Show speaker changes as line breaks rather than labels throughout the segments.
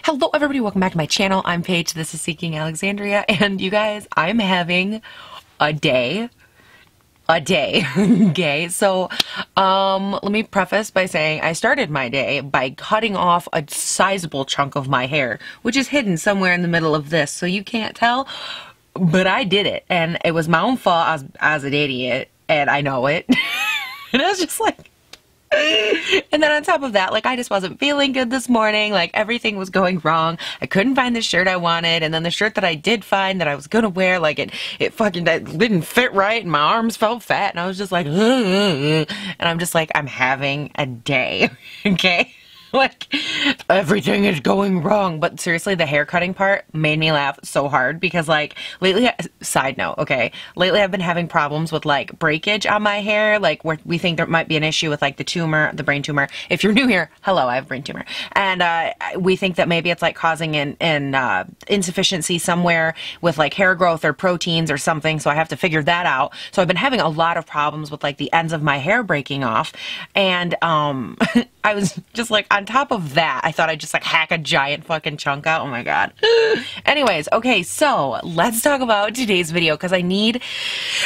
Hello everybody, welcome back to my channel. I'm Paige, this is Seeking Alexandria, and you guys, I'm having a day. Okay, so let me preface by saying I started my day by cutting off a sizable chunk of my hair, which is hidden somewhere in the middle of this, so you can't tell, but I did it, and it was my own fault. I was an idiot, and I know it. And I was just like, and then on top of that, like, I just wasn't feeling good this morning. Like, everything was going wrong. I couldn't find the shirt I wanted, and then the shirt that I did find that I was gonna wear, like, it fucking didn't fit right, and my arms felt fat, and I was just like, and I'm just like, I'm having a day, okay? Like, everything is going wrong. But seriously, the hair cutting part made me laugh so hard because, like, lately, side note, okay, lately I've been having problems with, like, breakage on my hair, like, where we think there might be an issue with, like, the tumor, the brain tumor. If you're new here, hello, I have brain tumor. And we think that maybe it's, like, causing an insufficiency somewhere with, like, hair growth or proteins or something, so I have to figure that out. So I've been having a lot of problems with, like, the ends of my hair breaking off, and, I was just like, on top of that, I thought I'd just like hack a giant fucking chunk out. Oh my god. Anyways, okay, so let's talk about today's video because I need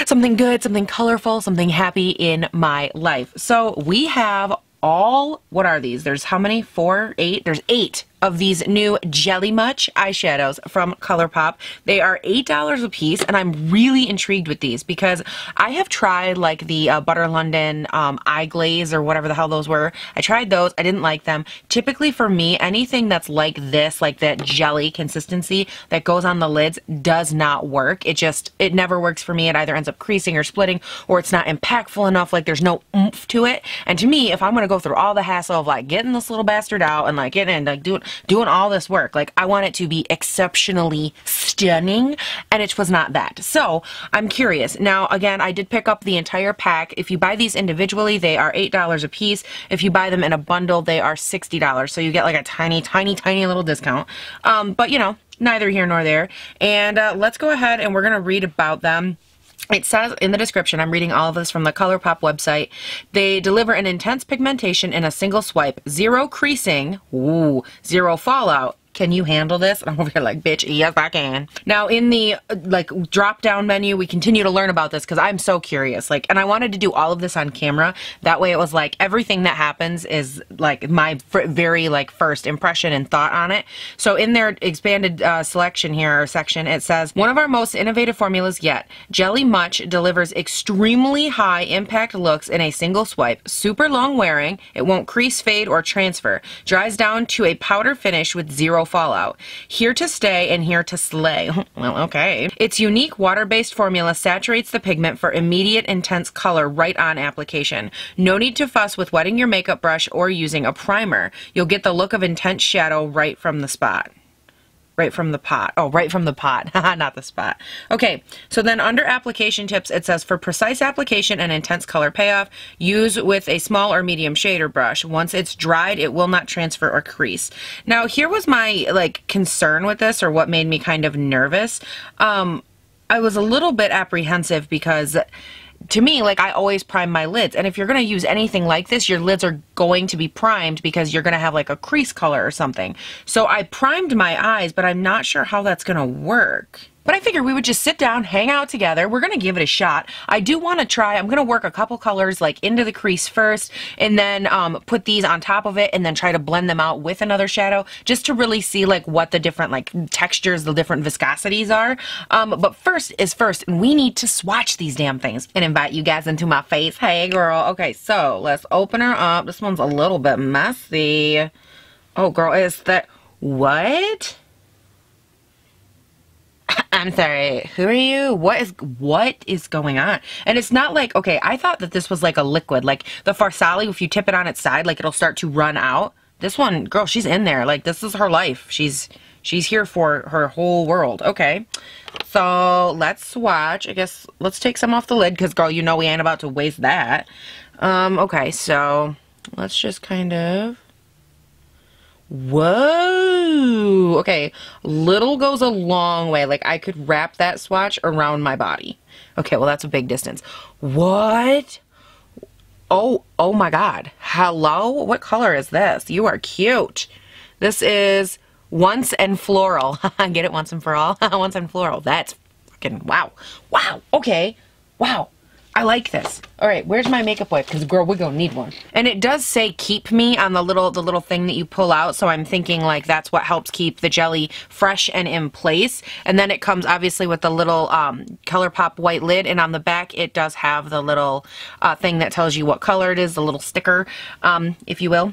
something good, something colorful, something happy in my life. So we have what are these? There's how many? 4, 8? There's 8 of these new Jelly Much eyeshadows from Colourpop. They are $8 a piece, and I'm really intrigued with these because I have tried like the Butter London eye glaze or whatever the hell those were. I tried those. I didn't like them. Typically for me, anything that's like this, like that jelly consistency that goes on the lids does not work. It never works for me. It either ends up creasing or splitting, or it's not impactful enough. Like there's no oomph to it. And to me, if I'm going to go through all the hassle of like getting this little bastard out and like getting and like doing all this work, like I want it to be exceptionally stunning, and it was not that. So I'm curious. Now again, I did pick up the entire pack. If you buy these individually, they are $8 a piece. If you buy them in a bundle, they are $60. So you get like a tiny little discount. But you know, neither here nor there. And let's go ahead and we're gonna read about them. It says in the description, I'm reading all of this from the Colourpop website, they deliver an intense pigmentation in a single swipe, zero creasing, ooh, zero fallout. Can you handle this? And I'm over here like, bitch, yes, I can. Now in the like drop down menu, we continue to learn about this because I'm so curious. Like, and I wanted to do all of this on camera. That way it was like everything that happens is like my very like first impression and thought on it. So in their expanded selection here or section, it says, one of our most innovative formulas yet. Jelly Much delivers extremely high impact looks in a single swipe. Super long wearing. It won't crease, fade, or transfer. Dries down to a powder finish with zero fallout. Here to stay and here to slay. Well, okay. Its unique water-based formula saturates the pigment for immediate intense color right on application. No need to fuss with wetting your makeup brush or using a primer. You'll get the look of intense shadow right from the spot. Right from the pot. Oh, right from the pot. Not the spot. Okay, so then under application tips, it says, for precise application and intense color payoff, use with a small or medium shader brush. Once it's dried, it will not transfer or crease. Now, here was my, like, concern with this, or what made me kind of nervous. I was a little bit apprehensive because to me, like, I always prime my lids, and if you're going to use anything like this, your lids are going to be primed because you're going to have like a crease color or something. So I primed my eyes, but I'm not sure how that's going to work. But I figured we would just sit down, hang out together. We're going to give it a shot. I do want to try, I'm going to work a couple colors like into the crease first, and then put these on top of it, and then try to blend them out with another shadow, just to really see like what the different like textures, the different viscosities are. But first is first, and we need to swatch these damn things and invite you guys into my face. Hey girl. Okay, so let's open her up. This one's a little bit messy. Oh girl, is that, what? I'm sorry, who are you? What is going on? And it's not like, okay, I thought that this was like a liquid, like the Farsali, if you tip it on its side, like it'll start to run out. This one, girl, she's in there. Like, this is her life. She's here for her whole world. Okay, so let's swatch. I guess let's take some off the lid because, girl, you know we ain't about to waste that. Okay, so let's just kind of, whoa, okay, little goes a long way. Like, I could wrap that swatch around my body. Okay, well, that's a big distance. What? Oh my god. Hello? What color is this? You are cute. This is, Once and Floral. Get it? Once and for all? Once and Floral. That's fucking wow. Wow. Okay. Wow. I like this. All right, where's my makeup wipe? Because girl, we're gonna need one. And it does say keep me on the little thing that you pull out. So I'm thinking like that's what helps keep the jelly fresh and in place. And then it comes obviously with the little Colourpop white lid. And on the back, it does have the little thing that tells you what color it is, the little sticker, if you will.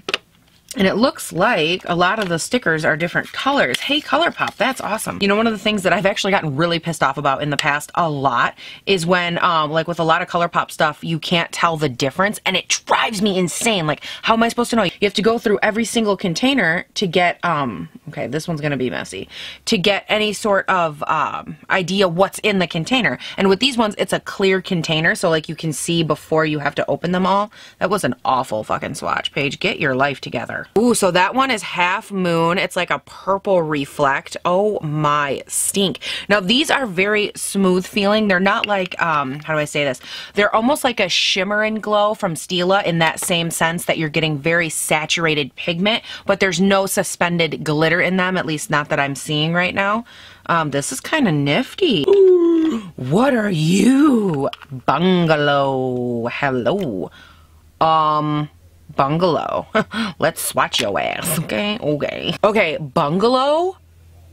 And it looks like a lot of the stickers are different colors. Hey, Colourpop, that's awesome. You know, one of the things that I've actually gotten really pissed off about in the past a lot is when, like with a lot of Colourpop stuff, you can't tell the difference, and it drives me insane. Like, how am I supposed to know? You have to go through every single container to get, okay, this one's gonna be messy, to get any sort of idea what's in the container. And with these ones, it's a clear container, so like you can see before you have to open them all. That was an awful fucking swatch, Paige. Get your life together. Ooh, so that one is Half Moon. It's like a purple reflect. Oh my stink. Now these are very smooth feeling. They're not like, how do I say this? They're almost like a shimmer and glow from Stila in that same sense that you're getting very saturated pigment, but there's no suspended glitter in them, at least not that I'm seeing right now. This is kind of nifty. Ooh, what are you? Bungalow. Hello. Bungalow. Let's swatch your ass. Okay, okay. Okay, Bungalow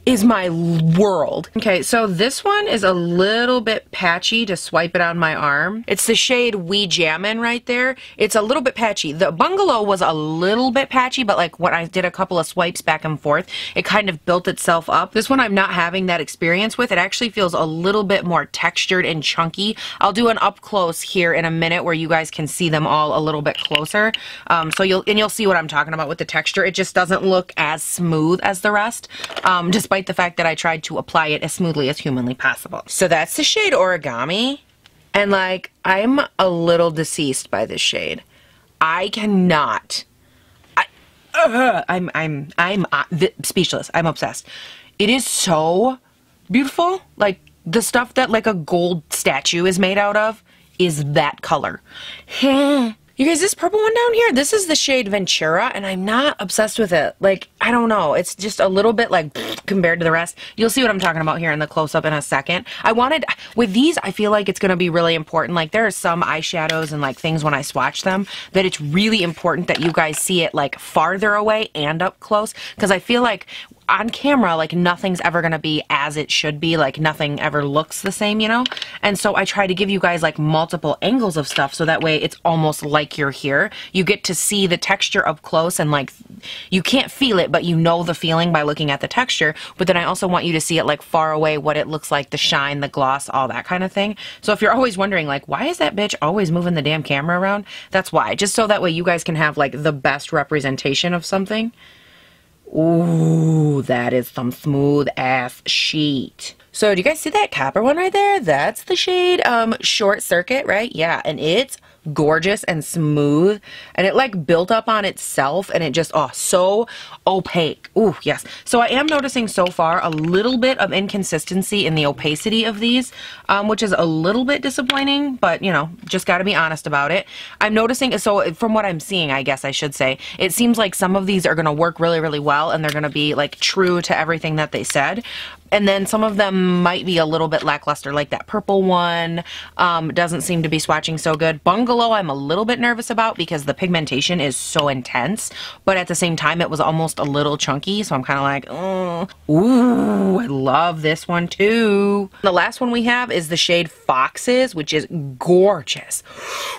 is my world. Okay, so this one is a little bit patchy to swipe it on my arm. It's the shade We Jammin' right there. It's a little bit patchy. The Bungalow was a little bit patchy, but like when I did a couple of swipes back and forth, it kind of built itself up. This one I'm not having that experience with. It actually feels a little bit more textured and chunky. I'll do an up close here in a minute where you guys can see them all a little bit closer. So you'll see what I'm talking about with the texture. It just doesn't look as smooth as the rest. Despite the fact that I tried to apply it as smoothly as humanly possible. So that's the shade Origami. And like, I'm a little deceased by this shade. I cannot. I'm speechless. I'm obsessed. It is so beautiful. Like the stuff that like a gold statue is made out of is that color. You guys, this purple one down here, this is the shade Ventura, and I'm not obsessed with it. Like, I don't know. It's just a little bit like compared to the rest. You'll see what I'm talking about here in the close-up in a second. With these, I feel like it's going to be really important. Like, there are some eyeshadows and like things when I swatch them that it's really important that you guys see it like farther away and up close, because I feel like on camera, like nothing's ever gonna be as it should be, like nothing ever looks the same, you know? And so I try to give you guys like multiple angles of stuff so that way it's almost like you're here. You get to see the texture up close and like, you can't feel it, but you know the feeling by looking at the texture. But then I also want you to see it like far away, what it looks like, the shine, the gloss, all that kind of thing. So if you're always wondering like, why is that bitch always moving the damn camera around? That's why, just so that way you guys can have like the best representation of something. Ooh, that is some smooth ass sheet. So do you guys see that copper one right there? That's the shade Short Circuit, right? Yeah, and it's gorgeous and smooth, and it like built up on itself, and it just, oh, so opaque. Ooh, yes. So I am noticing so far a little bit of inconsistency in the opacity of these, which is a little bit disappointing, but you know, just got to be honest about it. I'm noticing, so from what I'm seeing, I guess I should say, it seems like some of these are going to work really, really well, and they're going to be like true to everything that they said. And then some of them might be a little bit lackluster, like that purple one doesn't seem to be swatching so good. Bungalow I'm a little bit nervous about because the pigmentation is so intense, but at the same time it was almost a little chunky, so I'm kind of like, oh. Ooh, I love this one too. The last one we have is the shade Foxes, which is gorgeous.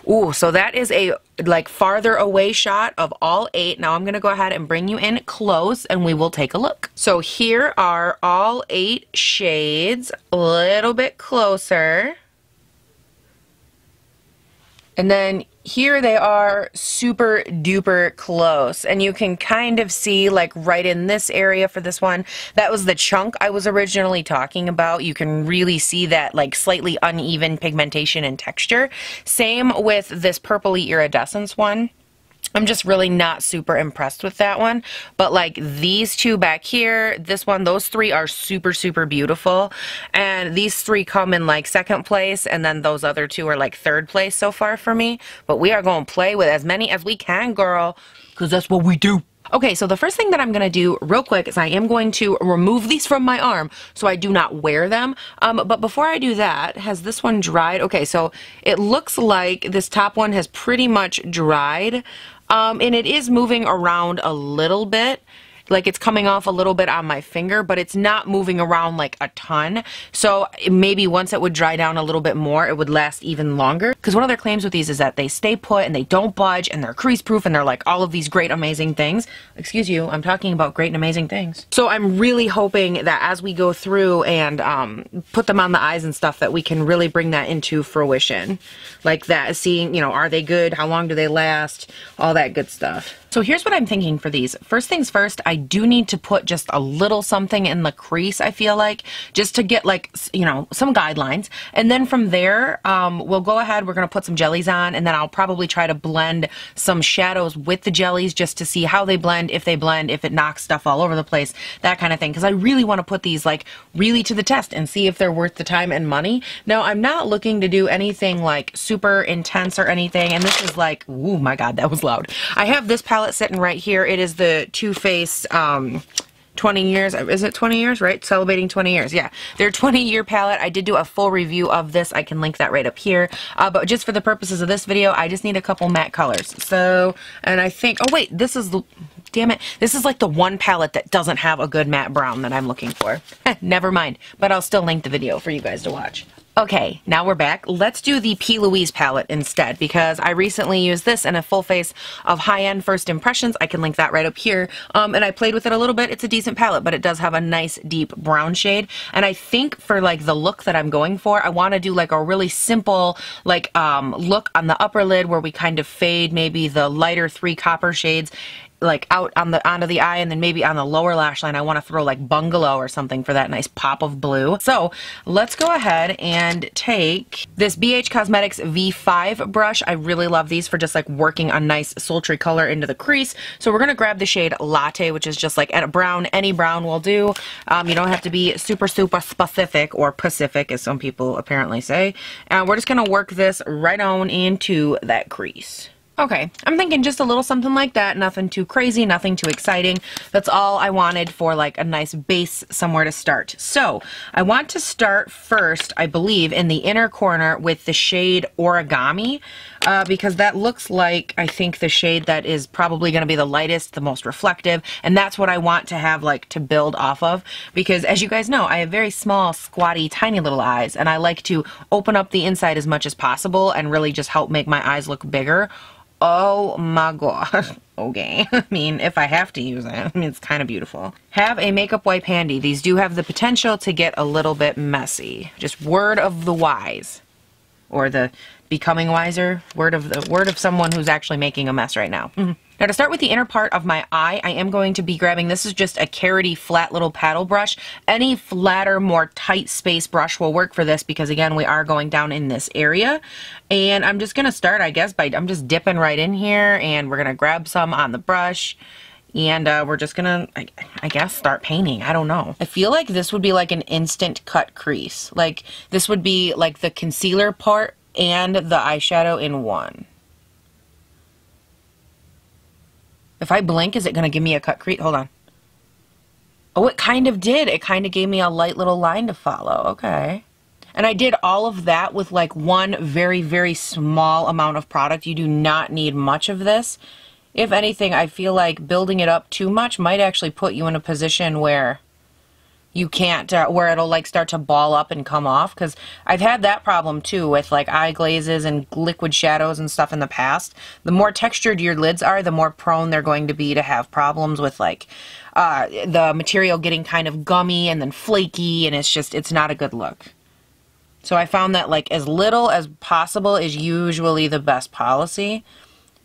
Ooh, so that is a like farther away shot of all 8. Now I'm gonna go ahead and bring you in close and we will take a look. So here are all 8 shades, a little bit closer. And then here they are super duper close, and you can kind of see like right in this area for this one, that was the chunk I was originally talking about. You can really see that like slightly uneven pigmentation and texture. Same with this purpley iridescence one. I'm just really not super impressed with that one. But like these two back here, this one, those 3 are super, super beautiful. And these 3 come in like 2nd place, and then those other 2 are like 3rd place so far for me. But we are going to play with as many as we can, girl, because that's what we do. Okay, so the first thing that I'm going to do real quick is I am going to remove these from my arm so I do not wear them. But before I do that, has this one dried? Okay, so it looks like this top one has pretty much dried. And it is moving around a little bit. Like it's coming off a little bit on my finger, but it's not moving around like a ton. So maybe once it would dry down a little bit more, it would last even longer. Because one of their claims with these is that they stay put and they don't budge and they're crease proof and they're like all of these great amazing things. Excuse you, I'm talking about great and amazing things. So I'm really hoping that as we go through and put them on the eyes and stuff that we can really bring that into fruition. Like that, seeing, you know, are they good? How long do they last? All that good stuff. So here's what I'm thinking for these. First things first, I do need to put just a little something in the crease, I feel like, just to get like, you know, some guidelines. And then from there, we'll go ahead, we're gonna put some jellies on, and then I'll probably try to blend some shadows with the jellies just to see how they blend, if it knocks stuff all over the place, that kind of thing. Because I really want to put these like really to the test and see if they're worth the time and money. Now, I'm not looking to do anything like super intense or anything, and this is like, oh my God, that was loud. I have this palette sitting right here. It is the Too Faced 20 years, is it 20 years, right? Celebrating 20 years, yeah. Their 20-year palette. I did do a full review of this. I can link that right up here. But just for the purposes of this video, I just need a couple matte colors. So, and I think, oh wait, this is the, damn it, this is like the one palette that doesn't have a good matte brown that I'm looking for. Never mind, but I'll still link the video for you guys to watch. Okay, now we're back. Let's do the P. Louise palette instead, because I recently used this in a full face of high-end first impressions. I can link that right up here. And I played with it a little bit. It's a decent palette, but it does have a nice deep brown shade. And I think for like the look that I'm going for, I want to do like a really simple like look on the upper lid where we kind of fade maybe the lighter 3 copper shades like out on the onto the eye, and then maybe on the lower lash line I want to throw like bungalow or something for that nice pop of blue. So let's go ahead and take this BH Cosmetics V5 brush. I really love these for just like working a nice sultry color into the crease. So we're gonna grab the shade Latte, which is just like at a brown, any brown will do. You don't have to be super specific, or Pacific as some people apparently say. And we're just gonna work this right on into that crease. Okay, I'm thinking just a little something like that, nothing too crazy, nothing too exciting. That's all I wanted for like a nice base somewhere to start. So I want to start first, I believe, in the inner corner with the shade Origami, because that looks like, I think, the shade that is probably going to be the lightest, the most reflective, and that's what I want to have like to build off of, because as you guys know, I have very small, squatty, tiny little eyes, and I like to open up the inside as much as possible and really just help make my eyes look bigger. Oh my god. Okay. I mean, if I have to use it, I mean, it's kind of beautiful. Have a makeup wipe handy. These do have the potential to get a little bit messy. Just word of the wise. Or the becoming wiser. Word of someone who's actually making a mess right now. Now to start with the inner part of my eye, I am going to be grabbing, this is just a carroty flat little paddle brush. Any flatter, more tight space brush will work for this, because again, we are going down in this area. And I'm just going to start, I guess, by, I'm just dipping right in here, and we're going to grab some on the brush. And we're just gonna, I guess, start painting. I don't know. I feel like this would be like an instant cut crease. Like, this would be like the concealer part and the eyeshadow in one. If I blink, is it going to give me a cut crease? Hold on. Oh, it kind of did. It kind of gave me a light little line to follow. Okay. And I did all of that with like one very, very small amount of product. You do not need much of this. If anything, I feel like building it up too much might actually put you in a position where you can't, where it'll like start to ball up and come off, because I've had that problem too with like eye glazes and liquid shadows and stuff in the past. The more textured your lids are, the more prone they're going to be to have problems with like the material getting kind of gummy and then flaky, and it's not a good look. So I found that like as little as possible is usually the best policy.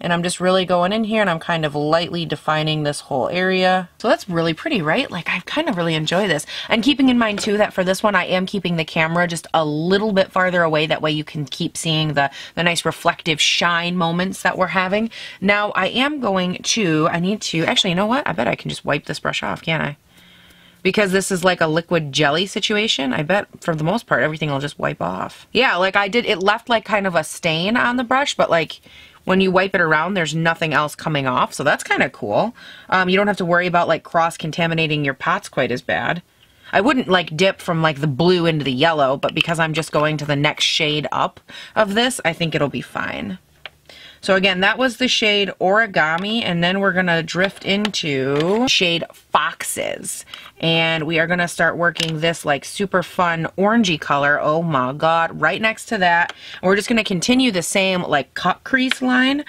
And I'm just really going in here and I'm kind of lightly defining this whole area. So that's really pretty, right? Like, I kind of really enjoy this. And keeping in mind too that for this one I am keeping the camera just a little bit farther away. That way you can keep seeing the nice reflective shine moments that we're having. Now I am going to, I need to, actually, you know what? I bet I can just wipe this brush off, can't I? Because this is like a liquid jelly situation, I bet for the most part everything will just wipe off. Yeah, like I did, it left like kind of a stain on the brush, but like when you wipe it around, there's nothing else coming off. So that's kind of cool. You don't have to worry about like cross-contaminating your pots quite as bad. I wouldn't like dip from like the blue into the yellow, but because I'm just going to the next shade up of this, I think it'll be fine. So again, that was the shade Origami, and then we're gonna drift into shade Foxes. And we are gonna start working this like super fun orangey color, oh my god, right next to that. And we're just gonna continue the same like cut crease line,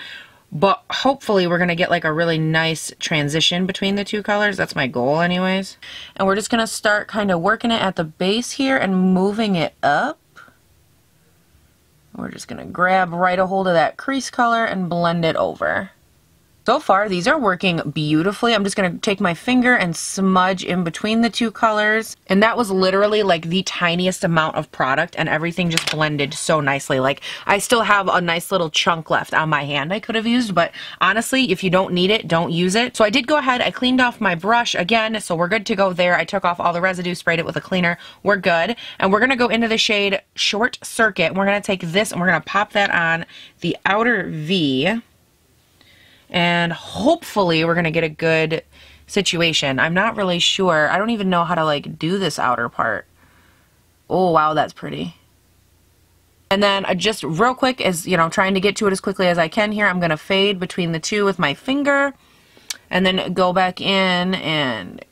but hopefully we're gonna get like a really nice transition between the two colors. That's my goal anyways. And we're just gonna start kind of working it at the base here and moving it up. We're just gonna grab right a hold of that crease color and blend it over. So far, these are working beautifully. I'm just gonna take my finger and smudge in between the two colors. And that was literally like the tiniest amount of product, and everything just blended so nicely. Like, I still have a nice little chunk left on my hand I could have used, but honestly, if you don't need it, don't use it. So I did go ahead, I cleaned off my brush again, so we're good to go there. I took off all the residue, sprayed it with a cleaner. We're good. And we're gonna go into the shade Short Circuit, and we're gonna take this and we're gonna pop that on the outer V. And hopefully we're gonna get a good situation. I'm not really sure. I don't even know how to like do this outer part. Oh wow, that's pretty. And then just real quick, as you know, trying to get to it as quickly as I can here, I'm gonna fade between the two with my finger and then go back in and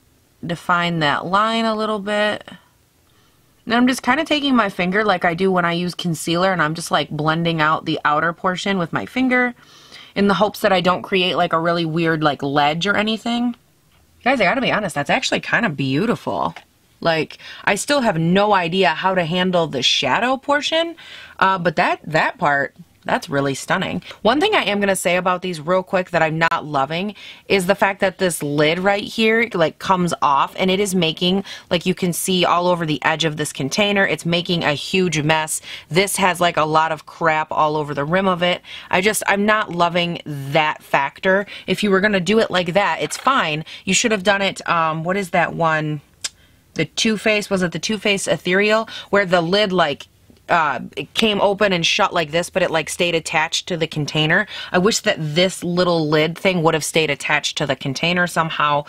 define that line a little bit. And I'm just kind of taking my finger like I do when I use concealer, and I'm just like blending out the outer portion with my finger, in the hopes that I don't create like a really weird like ledge or anything. Guys, I gotta be honest, that's actually kind of beautiful. Like, I still have no idea how to handle the shadow portion, but that part, that's really stunning. One thing I am gonna say about these real quick that I'm not loving is the fact that this lid right here like comes off, and it is making, like you can see all over the edge of this container, it's making a huge mess. This has like a lot of crap all over the rim of it. I'm not loving that factor. If you were gonna do it like that, it's fine. You should have done it, what is that one? The Too Faced, was it the Too Faced Ethereal? Where the lid like it came open and shut like this, but it like stayed attached to the container. I wish that this little lid thing would have stayed attached to the container somehow,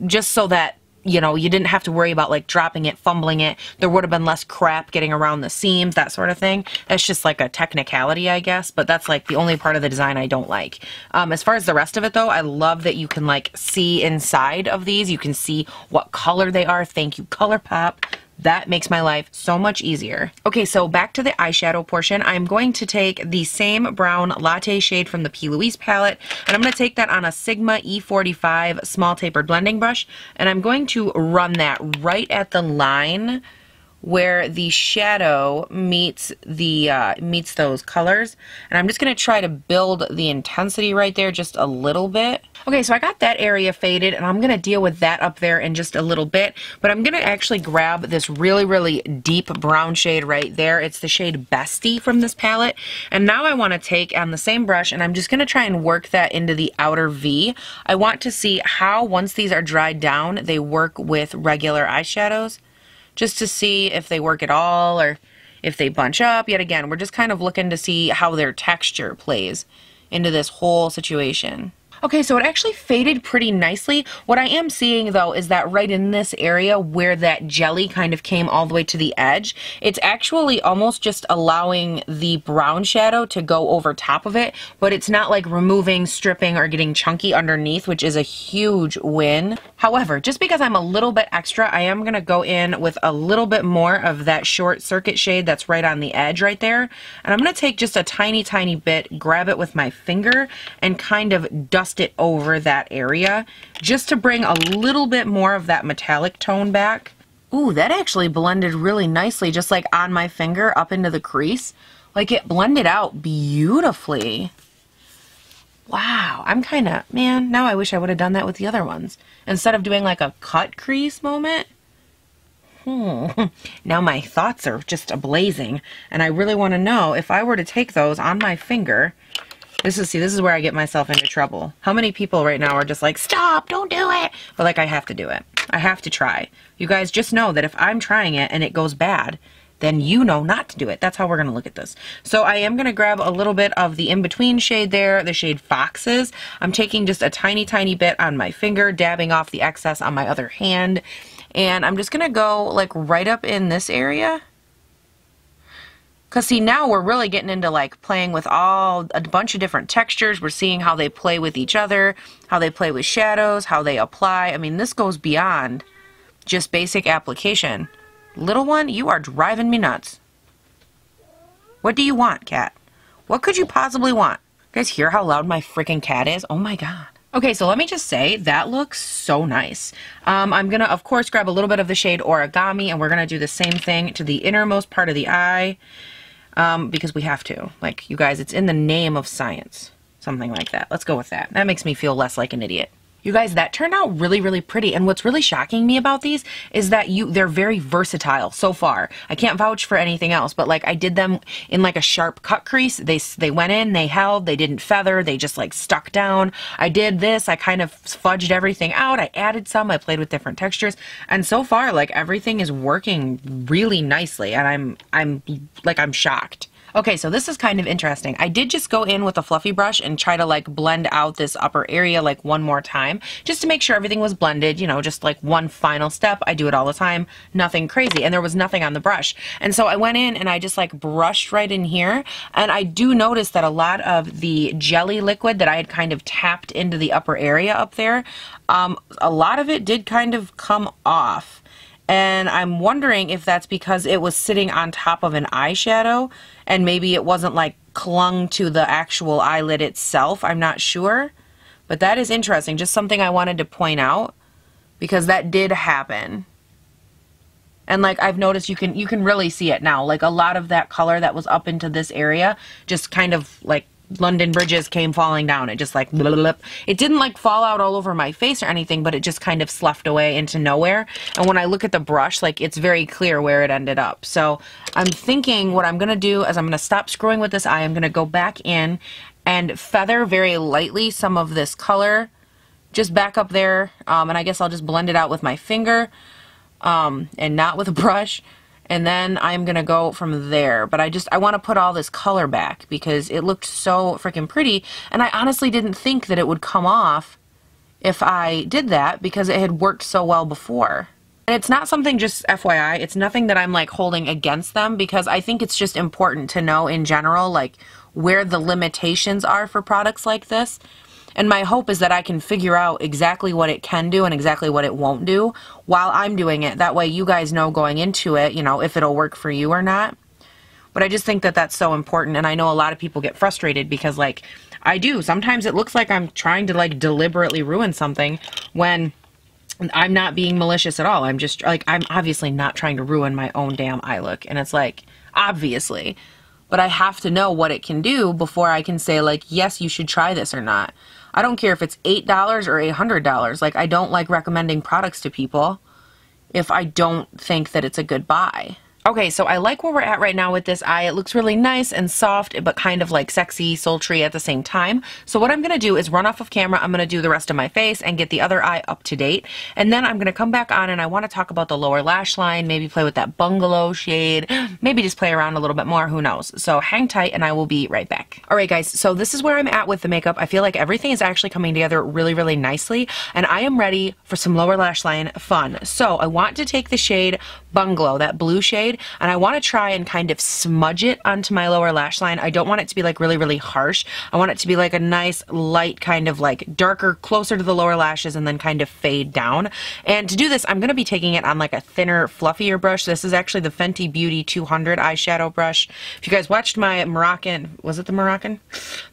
just so that, you know, you didn't have to worry about like dropping it, fumbling it. There would have been less crap getting around the seams, that sort of thing. That's just like a technicality, I guess, but that's like the only part of the design I don't like. As far as the rest of it though, I love that you can like see inside of these. You can see what color they are. Thank you, Colourpop. That makes my life so much easier. Okay, so back to the eyeshadow portion. I'm going to take the same brown latte shade from the P. Louise palette, and I'm going to take that on a Sigma E45 small tapered blending brush, and I'm going to run that right at the line where the shadow meets the meets those colors, and I'm just going to try to build the intensity right there just a little bit. Okay, so I got that area faded, and I'm going to deal with that up there in just a little bit, but I'm going to actually grab this really, really deep brown shade right there. It's the shade Bestie from this palette, and now I want to take on the same brush, and I'm just going to try and work that into the outer V. I want to see how, once these are dried down, they work with regular eyeshadows, just to see if they work at all or if they bunch up. Yet again, we're just kind of looking to see how their texture plays into this whole situation. Okay, so it actually faded pretty nicely. What I am seeing though is that right in this area where that jelly kind of came all the way to the edge, it's actually almost just allowing the brown shadow to go over top of it, but it's not like removing, stripping, or getting chunky underneath, which is a huge win. However, just because I'm a little bit extra, I am gonna go in with a little bit more of that Short Circuit shade that's right on the edge right there. And I'm gonna take just a tiny, tiny bit, grab it with my finger, and kind of dust it over that area just to bring a little bit more of that metallic tone back. Ooh, that actually blended really nicely, just like on my finger up into the crease. Like, it blended out beautifully. Wow, I'm kind of, man, now I wish I would have done that with the other ones. Instead of doing like a cut crease moment. Now my thoughts are just ablazing, and I really want to know if I were to take those on my finger. This is where I get myself into trouble. How many people right now are just like, stop, don't do it? But like, I have to do it. I have to try. You guys just know that if I'm trying it and it goes bad, then you know not to do it. That's how we're going to look at this. So I am going to grab a little bit of the in-between shade there, the shade Foxes. I'm taking just a tiny, tiny bit on my finger, dabbing off the excess on my other hand. And I'm just going to go like right up in this area. Because see, now we're really getting into like playing with a bunch of different textures. We're seeing how they play with each other, how they play with shadows, how they apply. I mean, this goes beyond just basic application. Little one, you are driving me nuts. What do you want, cat? What could you possibly want? You guys hear how loud my freaking cat is? Oh my god. Okay, so let me just say, that looks so nice. I'm gonna, of course, grab a little bit of the shade Origami, and we're gonna do the same thing to the innermost part of the eye. Because we have to. Like, you guys, it's in the name of science. Something like that. Let's go with that. That makes me feel less like an idiot. You guys, that turned out really, really pretty. And what's really shocking me about these is that they're very versatile so far. I can't vouch for anything else, but like I did them in like a sharp cut crease. They went in, they held, they didn't feather, they just like stuck down. I did this, I kind of fudged everything out. I added some, I played with different textures. And so far, like everything is working really nicely. And I'm shocked. Okay, so this is kind of interesting. I did just go in with a fluffy brush and try to like blend out this upper area like one more time, just to make sure everything was blended, you know, just like one final step. I do it all the time, nothing crazy, and there was nothing on the brush. And so I went in and I just like brushed right in here, and I do notice that a lot of the jelly liquid that I had kind of tapped into the upper area up there, a lot of it did kind of come off. And I'm wondering if that's because it was sitting on top of an eyeshadow and maybe it wasn't like clung to the actual eyelid itself. I'm not sure, but that is interesting. Just something I wanted to point out because that did happen. And like I've noticed you can really see it now. Like a lot of that color that was up into this area just kind of like London bridges came falling down. It just like blah, blah, blah. It didn't like fall out all over my face or anything, but it just kind of sloughed away into nowhere. And when I look at the brush, like it's very clear where it ended up. So I'm thinking what I'm gonna do is I'm gonna stop screwing with this eye. I'm gonna go back in and feather very lightly some of this color just back up there. And I guess I'll just blend it out with my finger and not with a brush. And then I'm going to go from there. But I want to put all this color back because it looked so freaking pretty. And I honestly didn't think that it would come off if I did that because it had worked so well before. And it's not something, just FYI, it's nothing that I'm like holding against them because I think it's just important to know in general like where the limitations are for products like this. And my hope is that I can figure out exactly what it can do and exactly what it won't do while I'm doing it. That way you guys know going into it, you know, if it'll work for you or not. But I just think that that's so important. And I know a lot of people get frustrated because like I do. Sometimes it looks like I'm trying to like deliberately ruin something when I'm not being malicious at all. I'm just like, I'm obviously not trying to ruin my own damn eye look. And it's like, obviously. But I have to know what it can do before I can say like, yes, you should try this or not. I don't care if it's $8 or $800. Like, I don't like recommending products to people if I don't think that it's a good buy. Okay, so I like where we're at right now with this eye. It looks really nice and soft, but kind of like sexy, sultry at the same time. So what I'm going to do is run off of camera. I'm going to do the rest of my face and get the other eye up to date. And then I'm going to come back on and I want to talk about the lower lash line, maybe play with that bungalow shade, maybe just play around a little bit more, who knows. So hang tight and I will be right back. All right, guys, so this is where I'm at with the makeup. I feel like everything is actually coming together really, really nicely. And I am ready for some lower lash line fun. So I want to take the shade Bungalow, that blue shade, and I want to try and kind of smudge it onto my lower lash line. I don't want it to be like really, really harsh. I want it to be like a nice light kind of like darker, closer to the lower lashes and then kind of fade down. And to do this, I'm going to be taking it on like a thinner, fluffier brush. This is actually the Fenty Beauty 200 eyeshadow brush. If you guys watched my Moroccan, was it the Moroccan?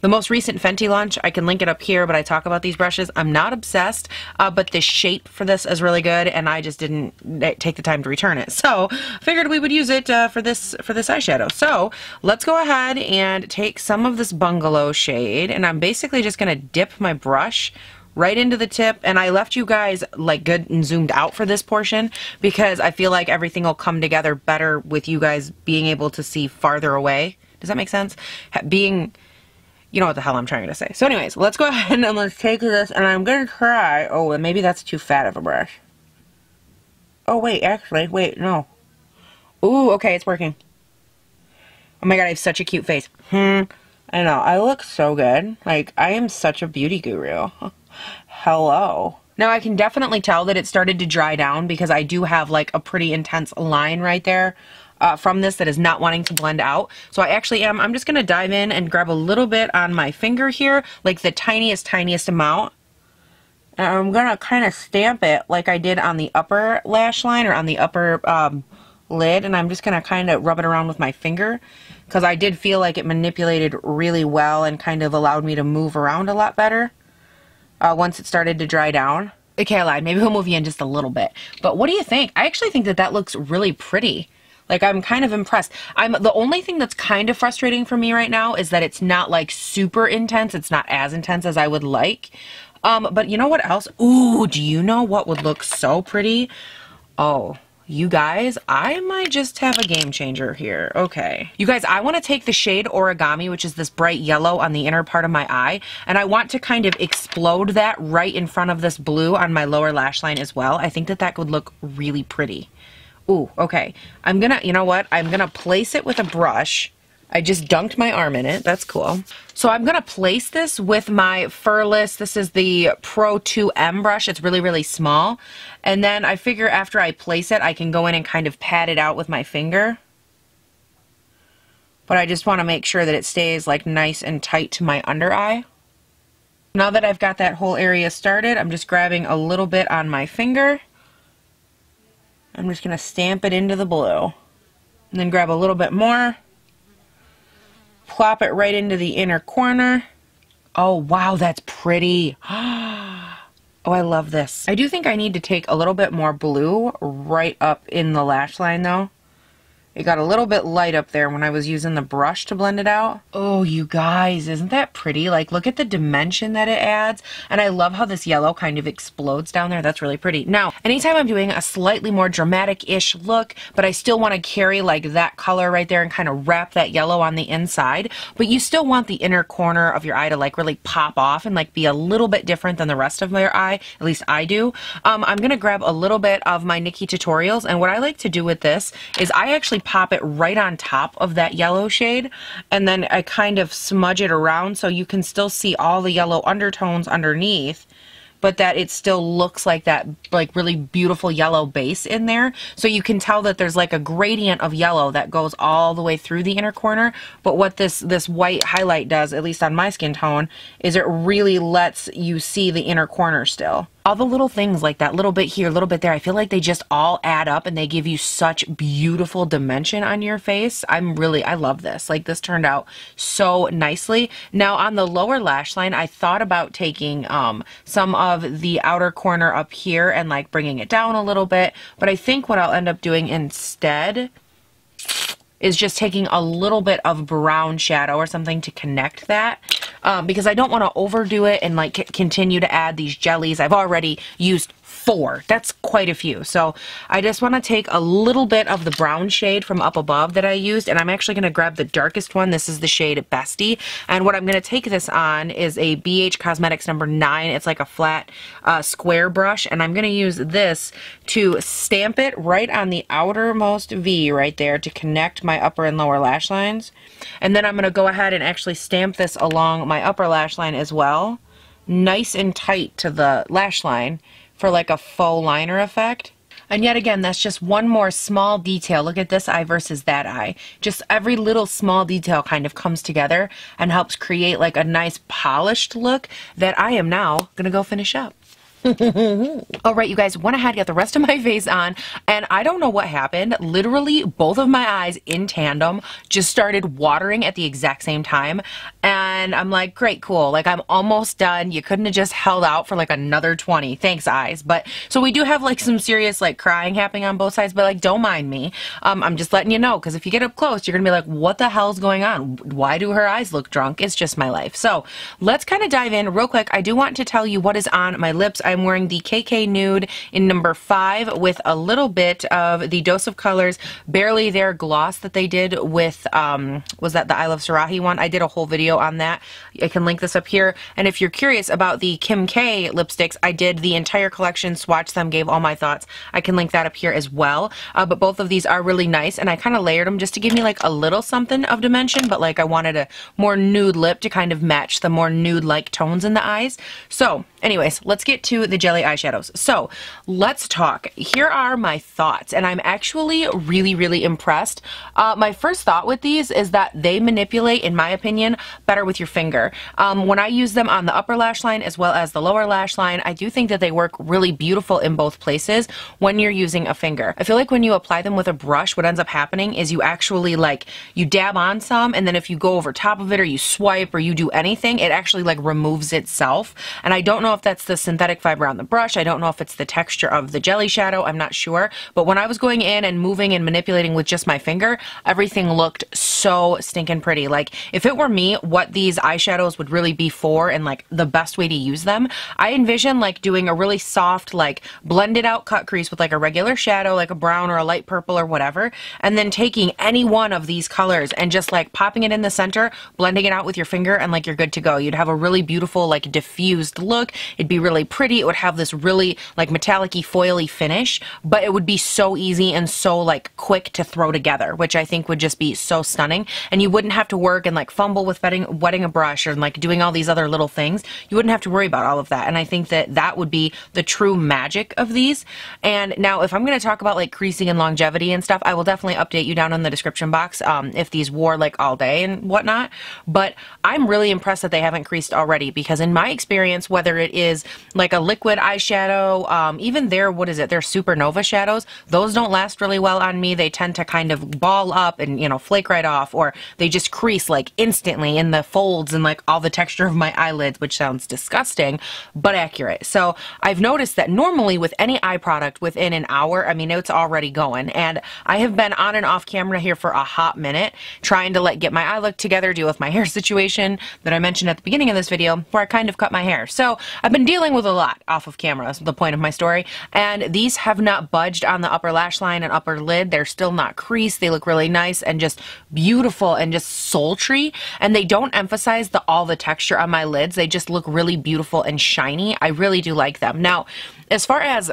The most recent Fenty launch, I can link it up here, but I talk about these brushes. I'm not obsessed, but the shape for this is really good and I just didn't take the time to return it. So figured we would use it for this eyeshadow. So let's go ahead and take some of this Bungalow shade, and I'm basically just gonna dip my brush right into the tip, and I left you guys like good and zoomed out for this portion because I feel like everything will come together better with you guys being able to see farther away. Does that make sense? You know what the hell I'm trying to say. So anyways, let's go ahead and let's take this, and I'm gonna try, oh, and maybe that's too fat of a brush. Oh, wait, actually, wait, no. Ooh, okay, it's working. Oh my god, I have such a cute face. I know, I look so good. Like, I am such a beauty guru. Hello. Now, I can definitely tell that it started to dry down because I do have like a pretty intense line right there from this that is not wanting to blend out. So I actually I'm just going to dive in and grab a little bit on my finger here, like the tiniest amount. And I'm going to kind of stamp it like I did on the upper lash line or on the upper lid. And I'm just going to kind of rub it around with my finger because I did feel like it manipulated really well and kind of allowed me to move around a lot better. Once it started to dry down. Okay, I lied. Maybe we'll move you in just a little bit. But what do you think? I actually think that that looks really pretty. Like, I'm kind of impressed. The only thing that's kind of frustrating for me right now is that it's not like super intense. It's not as intense as I would like. But you know what else? Ooh, do you know what would look so pretty? Oh, you guys, I might just have a game changer here. Okay. You guys, I want to take the shade Origami, which is this bright yellow on the inner part of my eye, and I want to kind of explode that right in front of this blue on my lower lash line as well. I think that that would look really pretty. Ooh, okay. I'm gonna, you know what? I'm gonna place it with a brush. I just dunked my arm in it. That's cool. So I'm going to place this with my Furless. This is the Pro 2M brush. It's really small. And then I figure after I place it, I can go in and kind of pat it out with my finger. But I just want to make sure that it stays like nice and tight to my under eye. Now that I've got that whole area started, I'm just grabbing a little bit on my finger. I'm just going to stamp it into the blue. And then grab a little bit more. Plop it right into the inner corner. Oh, wow, that's pretty. Oh, I love this. I do think I need to take a little bit more blue right up in the lash line, though. It got a little bit light up there when I was using the brush to blend it out. Oh, you guys, isn't that pretty? Like, look at the dimension that it adds. And I love how this yellow kind of explodes down there. That's really pretty. Now, anytime I'm doing a slightly more dramatic-ish look, but I still want to carry like that color right there and kind of wrap that yellow on the inside, but you still want the inner corner of your eye to like really pop off and like be a little bit different than the rest of your eye. At least I do. I'm going to grab a little bit of my Nikki Tutorials, and what I like to do with this is I actually pop it right on top of that yellow shade, and then I kind of smudge it around so you can still see all the yellow undertones underneath, but that it still looks like that like really beautiful yellow base in there. So you can tell that there's like a gradient of yellow that goes all the way through the inner corner. But what this white highlight does, at least on my skin tone, is it really lets you see the inner corner still. All the little things like that, little bit here, little bit there, I feel like they just all add up and they give you such beautiful dimension on your face. I love this. Like, this turned out so nicely. Now on the lower lash line, I thought about taking some of the outer corner up here and like bringing it down a little bit, but I think what I'll end up doing instead is just taking a little bit of brown shadow or something to connect that. Because I don't want to overdo it and like continue to add these jellies. I've already used 4. That's quite a few. So I just want to take a little bit of the brown shade from up above that I used, and I'm actually going to grab the darkest one. This is the shade Bestie, and what I'm going to take this on is a BH Cosmetics number 9. It's like a flat square brush, and I'm going to use this to stamp it right on the outermost V right there to connect my upper and lower lash lines. And then I'm going to go ahead and actually stamp this along my upper lash line as well, nice and tight to the lash line, for like a faux liner effect. And yet again, that's just one more small detail. Look at this eye versus that eye. Just every little small detail kind of comes together and helps create like a nice polished look that I am now gonna go finish up. All right, you guys, went ahead, got the rest of my face on, and I don't know what happened. Literally, both of my eyes in tandem just started watering at the exact same time, and I'm like, great, cool. Like, I'm almost done. You couldn't have just held out for like another 20. Thanks, eyes. But so we do have like some serious like crying happening on both sides, but like, don't mind me. I'm just letting you know, because if you get up close, you're gonna be like, what the hell's going on? Why do her eyes look drunk? It's just my life. So let's kind of dive in real quick. I do want to tell you what is on my lips. I'm wearing the KK Nude in number 5 with a little bit of the Dose of Colors Barely There gloss that they did with, was that the I Love Sarahi one? I did a whole video on that. I can link this up here. And if you're curious about the Kim K lipsticks, I did the entire collection, swatched them, gave all my thoughts. I can link that up here as well. But both of these are really nice, and I kind of layered them just to give me like a little something of dimension, but like I wanted a more nude lip to kind of match the more nude-like tones in the eyes. So anyways, let's get to the jelly eyeshadows. So let's talk. Here are my thoughts, and I'm actually really impressed. My first thought with these is that they manipulate, in my opinion, better with your finger. When I use them on the upper lash line as well as the lower lash line, I do think that they work really beautiful in both places when you're using a finger. I feel like when you apply them with a brush, what ends up happening is you actually like, you dab on some, and then if you go over top of it or you swipe or you do anything, it actually like removes itself. And I don't know if that's the synthetic fiber on the brush. I don't know if it's the texture of the jelly shadow. I'm not sure. But when I was going in and moving and manipulating with just my finger, everything looked so stinking pretty. Like if it were me, what these eyeshadows would really be for and like the best way to use them, I envision like doing a really soft, like blended out cut crease with like a regular shadow, like a brown or a light purple or whatever, and then taking any one of these colors and just like popping it in the center, blending it out with your finger, and like you're good to go. You'd have a really beautiful like diffused look. It'd be really pretty. It would have this really like metallic-y foily finish, but it would be so easy and so like quick to throw together, which I think would just be so stunning. And you wouldn't have to work and like fumble with wetting a brush or like doing all these other little things. You wouldn't have to worry about all of that. And I think that that would be the true magic of these. And now if I'm going to talk about like creasing and longevity and stuff, I will definitely update you down in the description box if these wore like all day and whatnot. But I'm really impressed that they haven't creased already, because in my experience, whether it is like a liquid eyeshadow, even their, what is it, their Supernova shadows, those don't last really well on me. They tend to kind of ball up and, you know, flake right off, or they just crease like instantly in the folds and like all the texture of my eyelids, which sounds disgusting, but accurate. So I've noticed that normally with any eye product within an hour, I mean, it's already going. And I have been on and off camera here for a hot minute trying to like get my eye look together, deal with my hair situation that I mentioned at the beginning of this video where I kind of cut my hair. So I've been dealing with a lot off of camera. That's the point of my story. And these have not budged on the upper lash line and upper lid. They're still not creased. They look really nice and just beautiful and just sultry. And they don't emphasize all the texture on my lids. They just look really beautiful and shiny. I really do like them. Now, as far as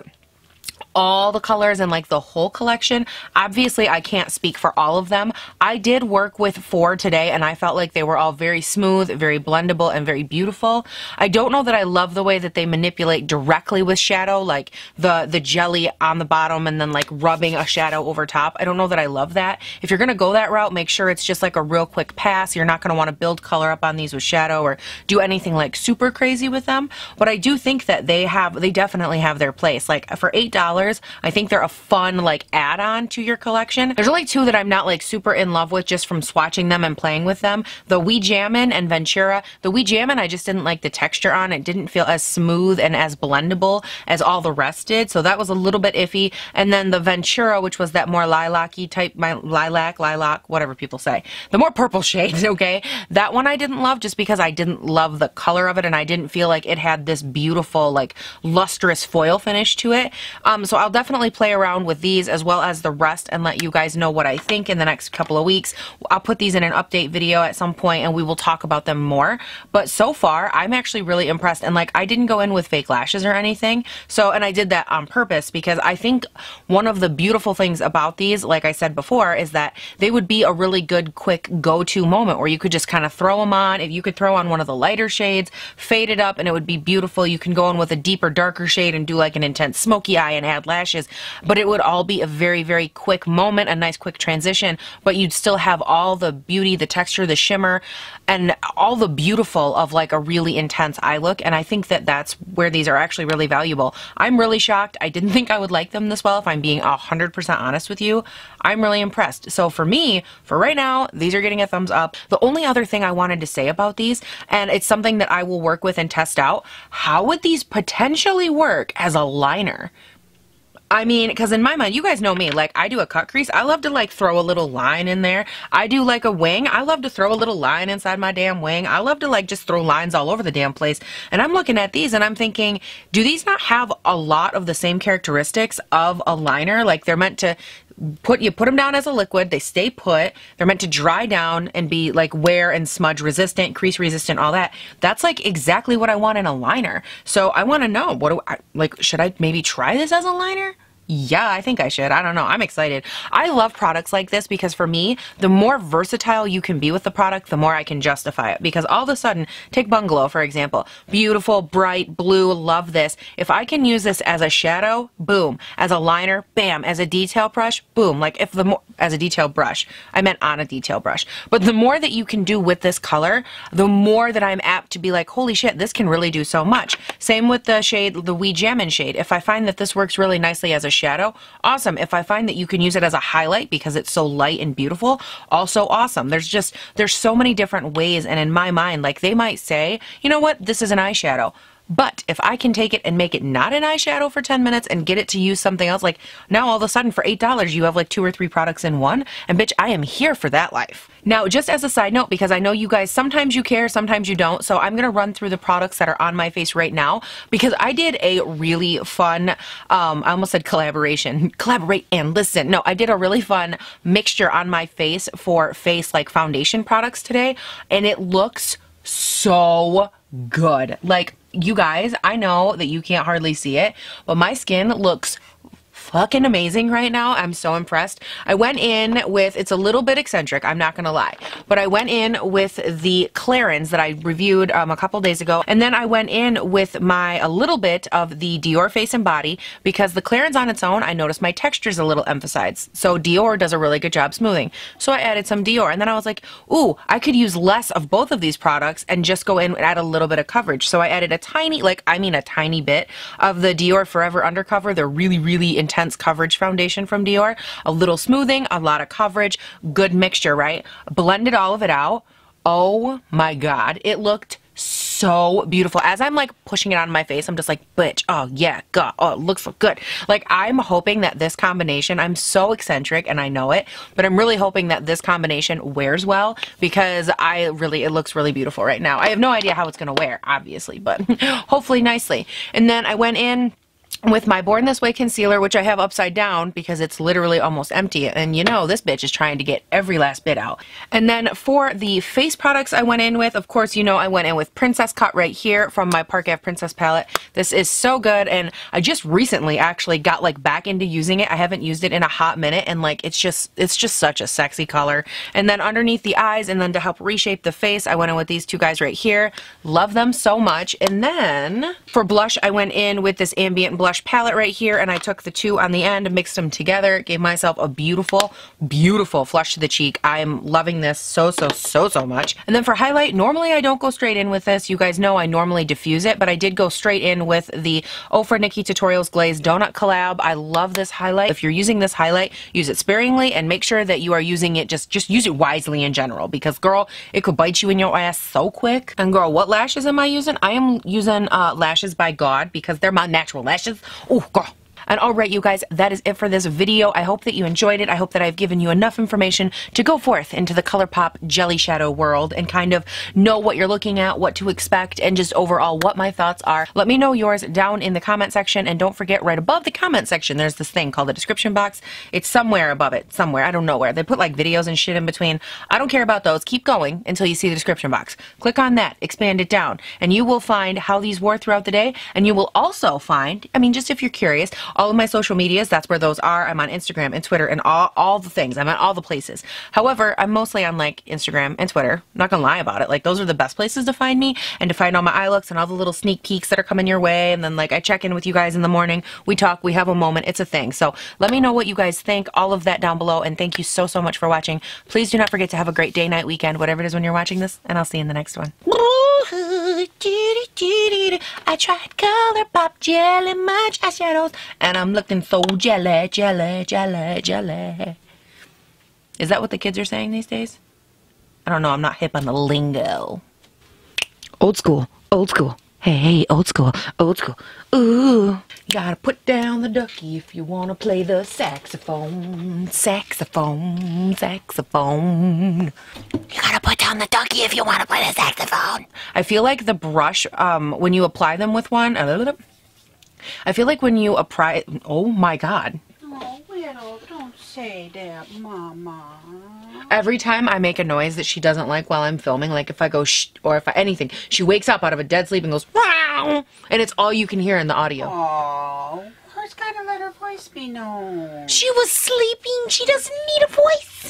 all the colors and like the whole collection, obviously I can't speak for all of them. I did work with 4 today and I felt like they were all very smooth, very blendable, and very beautiful. I don't know that I love the way that they manipulate directly with shadow, like the jelly on the bottom and then like rubbing a shadow over top. I don't know that I love that. If you're gonna go that route, make sure it's just like a real quick pass. You're not gonna want to build color up on these with shadow or do anything like super crazy with them. But I do think that they definitely have their place. Like for $8, I think they're a fun like add-on to your collection. There's only 2 that I'm not like super in love with just from swatching them and playing with them. The Wee Jammin' and Ventura. The Wee Jammin' I just didn't like the texture on. It didn't feel as smooth and as blendable as all the rest did, so that was a little bit iffy. And then the Ventura, which was that more lilac-y type, lilac, whatever people say. The more purple shades, okay? That one I didn't love just because I didn't love the color of it and I didn't feel like it had this beautiful like lustrous foil finish to it. So I'll definitely play around with these as well as the rest and let you guys know what I think in the next couple of weeks. I'll put these in an update video at some point and we will talk about them more. But so far, I'm actually really impressed. And like, I didn't go in with fake lashes or anything. So, and I did that on purpose because I think one of the beautiful things about these, like I said before, is that they would be a really good, quick go-to moment where you could just kind of throw them on. If you could throw on one of the lighter shades, fade it up, and it would be beautiful. You can go in with a deeper, darker shade and do like an intense smoky eye and add lashes, but it would all be a very quick moment, a nice quick transition, but you'd still have all the beauty, the texture, the shimmer, and all the beautiful of like a really intense eye look. And I think that that's where these are actually really valuable. I'm really shocked. I didn't think I would like them this well, if I'm being 100% honest with you. I'm really impressed. So for me, for right now, these are getting a thumbs up. The only other thing I wanted to say about these, and it's something that I will work with and test out, how would these potentially work as a liner? I mean, because in my mind, you guys know me, like I do a cut crease. I love to like throw a little line in there. I do like a wing. I love to throw a little line inside my damn wing. I love to like just throw lines all over the damn place. And I'm looking at these and I'm thinking, do these not have a lot of the same characteristics of a liner? Like they're meant to you put them down as a liquid, they stay put, they're meant to dry down and be like wear and smudge resistant, crease resistant, all that. That's like exactly what I want in a liner. So I want to know, what do I, like, should I maybe try this as a liner? Yeah, I think I should. I don't know. I'm excited. I love products like this because for me, the more versatile you can be with the product, the more I can justify it. Because all of a sudden, take Bungalow, for example. Beautiful, bright, blue, love this. If I can use this as a shadow, boom. As a liner, bam. As a detail brush, boom. Like if the more, as a detail brush. I meant on a detail brush. But the more that you can do with this color, the more that I'm apt to be like, holy shit, this can really do so much. Same with the shade, the Wee Jammin' shade. If I find that this works really nicely as a shadow, awesome. If I find that you can use it as a highlight because it's so light and beautiful, also awesome. There's so many different ways, and in my mind, like they might say, you know what, this is an eyeshadow. But if I can take it and make it not an eyeshadow for 10 minutes and get it to use something else, like now all of a sudden for $8 you have like 2 or 3 products in one, and bitch, I am here for that life. Now, just as a side note, because I know you guys, sometimes you care, sometimes you don't, so I'm going to run through the products that are on my face right now, because I did a really fun, I almost said collaboration, collaborate and listen. No, I did a really fun mixture on my face for face like foundation products today, and it looks so good. Like, you guys, I know that you can't hardly see it, but my skin looks fucking amazing right now. I'm so impressed. I went in with, it's a little bit eccentric, I'm not gonna lie, but I went in with the Clarins that I reviewed a couple days ago, and then I went in with a little bit of the Dior Face and Body, because the Clarins on its own, I noticed my texture's a little emphasized, so Dior does a really good job smoothing, so I added some Dior, and then I was like, ooh, I could use less of both of these products and just go in and add a little bit of coverage, so I added a tiny, like, I mean a tiny bit of the Dior Forever Undercover, the really intense coverage foundation from Dior. A little smoothing, a lot of coverage, good mixture, right? Blended all of it out. Oh my God, it looked so beautiful. As I'm like pushing it on my face, I'm just like, bitch, oh yeah, God, oh, it looks so good. Like, I'm hoping that this combination, I'm so eccentric and I know it, but I'm really hoping that this combination wears well, because it looks really beautiful right now. I have no idea how it's gonna wear, obviously, but hopefully nicely. And then I went in with my Born This Way concealer, which I have upside down because it's literally almost empty, and you know this bitch is trying to get every last bit out. And then for the face products I went in with, of course, you know, I went in with Princess Cut right here from my Park Ave Princess palette. This is so good, and I just recently actually got like back into using it. I haven't used it in a hot minute, and like it's just such a sexy color. And then underneath the eyes, and then to help reshape the face, I went in with these two guys right here. Love them so much. And then for blush, I went in with this Ambient Blush palette right here, and I took the two on the end and mixed them together, gave myself a beautiful flush to the cheek. I'm loving this so much. And then for highlight, normally I don't go straight in with this. You guys know I normally diffuse it, but I did go straight in with the Ofra Nikki Tutorials Glaze Donut Collab. I love this highlight. If you're using this highlight, use it sparingly and make sure that you are using it, just use it wisely in general, because girl, it could bite you in your ass so quick. And girl, what lashes am I using? I am using Lashes by God, because they're my natural lashes. Oh, girl. And alright, you guys, that is it for this video. I hope that you enjoyed it. I hope that I've given you enough information to go forth into the Colourpop jelly shadow world and kind of know what you're looking at, what to expect, and just overall what my thoughts are. Let me know yours down in the comment section, and don't forget, right above the comment section, there's this thing called the description box. It's somewhere above it, somewhere, I don't know where. They put like videos and shit in between. I don't care about those. Keep going until you see the description box. Click on that, expand it down, and you will find how these wore throughout the day, and you will also find, I mean, just if you're curious, all of my social medias, that's where those are. I'm on Instagram and Twitter and all the things. I'm at all the places. However, I'm mostly on like Instagram and Twitter. I'm not gonna lie about it. Like, those are the best places to find me and to find all my eye looks and all the little sneak peeks that are coming your way. And then like I check in with you guys in the morning. We talk, we have a moment. It's a thing. So let me know what you guys think. All of that down below. And thank you so much for watching. Please do not forget to have a great day, night, weekend, whatever it is when you're watching this. And I'll see you in the next one. I tried Colourpop jelly much eyeshadows, and I'm looking so jelly. Is that what the kids are saying these days? I don't know. I'm not hip on the lingo. Old school. Old school. Hey, old school. Old school. Ooh. You gotta put down the ducky if you wanna play the saxophone. Saxophone, saxophone. You gotta put down the ducky if you wanna play the saxophone. I feel like the brush, when you apply them with one, I feel like when you apply, oh my God.
Oh, Widow, don't say that, Mama.
Every time I make a noise that she doesn't like while I'm filming, like if I go shh or if I, anything, she wakes up out of a dead sleep and goes, wow, and it's all you can hear in the audio.
Oh, who's gotta let her voice be known?
She was sleeping. She doesn't need a voice.